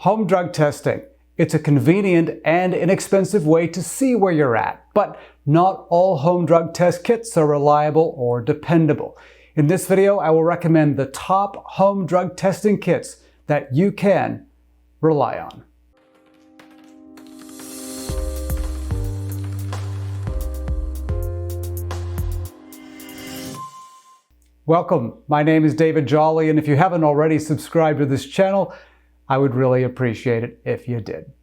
Home drug testing. It's a convenient and inexpensive way to see where you're at, but not all home drug test kits are reliable or dependable. In this video, I will recommend the top home drug testing kits that you can rely on. Welcome, my name is David Jolly, and if you haven't already subscribed to this channel, I would really appreciate it if you did.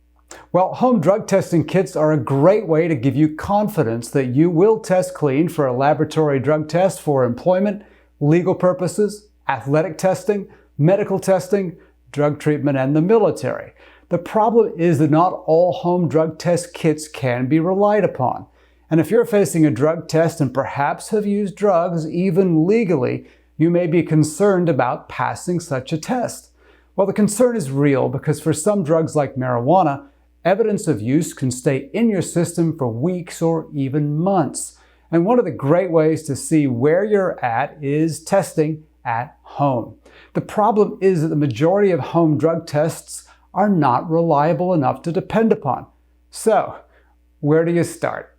Well, home drug testing kits are a great way to give you confidence that you will test clean for a laboratory drug test for employment, legal purposes, athletic testing, medical testing, drug treatment, and the military. The problem is that not all home drug test kits can be relied upon. And if you're facing a drug test and perhaps have used drugs, even legally, you may be concerned about passing such a test. Well, the concern is real because for some drugs like marijuana, evidence of use can stay in your system for weeks or even months. And one of the great ways to see where you're at is testing at home. The problem is that the majority of home drug tests are not reliable enough to depend upon. So, where do you start?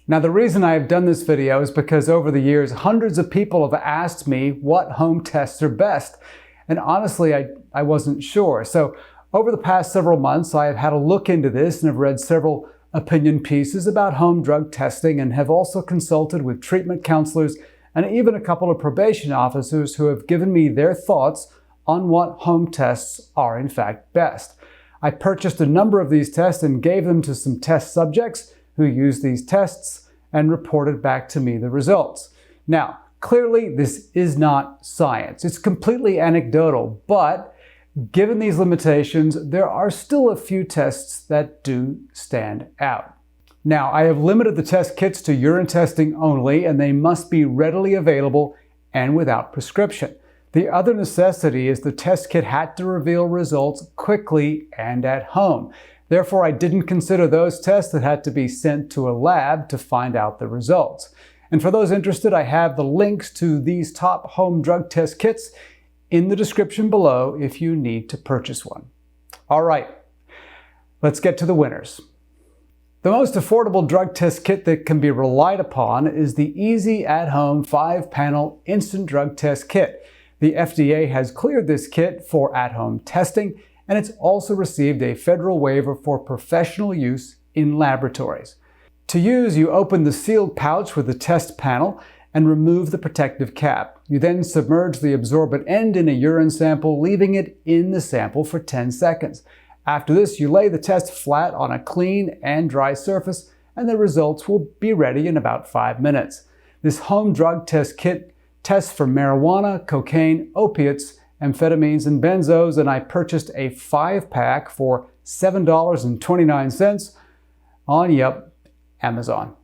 Now, the reason I have done this video is because over the years, hundreds of people have asked me what home tests are best. And honestly, I wasn't sure. So over the past several months, I have had a look into this and have read several opinion pieces about home drug testing and have also consulted with treatment counselors and even a couple of probation officers who have given me their thoughts on what home tests are in fact best. I purchased a number of these tests and gave them to some test subjects who used these tests and reported back to me the results. Now, clearly, this is not science. It's completely anecdotal, but given these limitations, there are still a few tests that do stand out. Now, I have limited the test kits to urine testing only, and they must be readily available and without prescription. The other necessity is the test kit had to reveal results quickly and at home. Therefore, I didn't consider those tests that had to be sent to a lab to find out the results. And for those interested, I have the links to these top home drug test kits in the description below if you need to purchase one. All right, let's get to the winners. The most affordable drug test kit that can be relied upon is the Easy at-Home 5-panel instant drug test kit. The FDA has cleared this kit for at-home testing, and it's also received a federal waiver for professional use in laboratories. To use, you open the sealed pouch with the test panel and remove the protective cap. You then submerge the absorbent end in a urine sample, leaving it in the sample for 10 seconds. After this, you lay the test flat on a clean and dry surface, and the results will be ready in about 5 minutes. This home drug test kit tests for marijuana, cocaine, opiates, amphetamines, and benzos, and I purchased a 5-pack for $7.29 on, Amazon.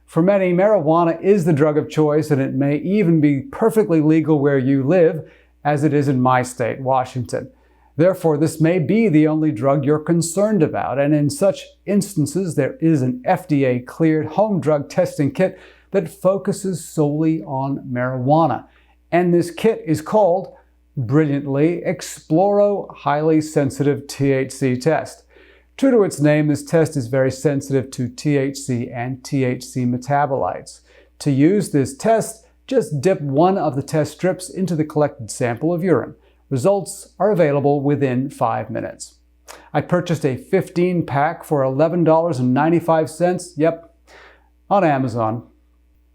For many, marijuana is the drug of choice, and it may even be perfectly legal where you live, as it is in my state, Washington. Therefore, this may be the only drug you're concerned about, and in such instances, there is an FDA-cleared home drug testing kit that focuses solely on marijuana. And this kit is called, brilliantly, Exploro Highly Sensitive THC Test. True to its name, this test is very sensitive to THC and THC metabolites. To use this test, just dip one of the test strips into the collected sample of urine. Results are available within 5 minutes. I purchased a 15-pack for $11.95, on Amazon.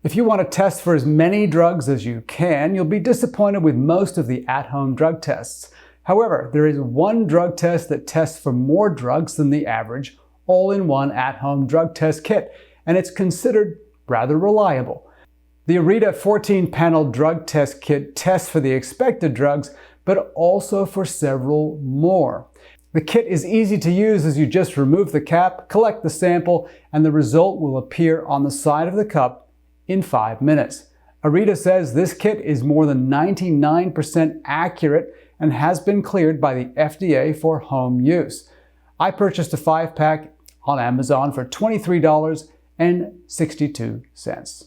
If you want to test for as many drugs as you can, you'll be disappointed with most of the at-home drug tests. However, there is one drug test that tests for more drugs than the average all-in-one at-home drug test kit, and it's considered rather reliable. The Arita 14-panel drug test kit tests for the expected drugs, but also for several more. The kit is easy to use as you just remove the cap, collect the sample, and the result will appear on the side of the cup in 5 minutes. Arita says this kit is more than 99% accurate and has been cleared by the FDA for home use. I purchased a 5-pack on Amazon for $23.62.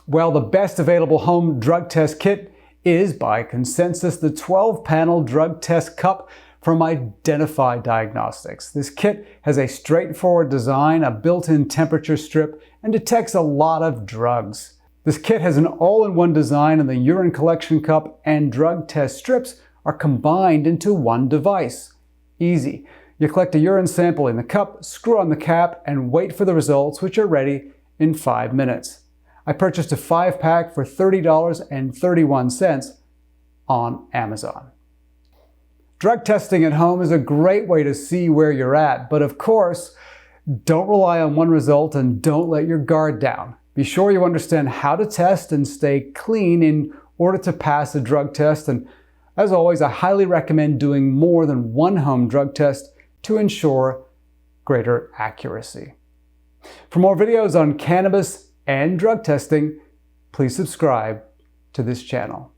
Well, the best available home drug test kit is, by consensus, the 12-panel drug test cup from Identify Diagnostics. This kit has a straightforward design, a built-in temperature strip, and detects a lot of drugs. This kit has an all-in-one design, and the urine collection cup and drug test strips are combined into one device. Easy. You collect a urine sample in the cup, screw on the cap, and wait for the results, which are ready in 5 minutes. I purchased a 5-pack for $30.31 on Amazon. Drug testing at home is a great way to see where you're at, but of course, don't rely on one result and don't let your guard down. Be sure you understand how to test and stay clean in order to pass a drug test, and as always, I highly recommend doing more than one home drug test to ensure greater accuracy. For more videos on cannabis and drug testing, please subscribe to this channel.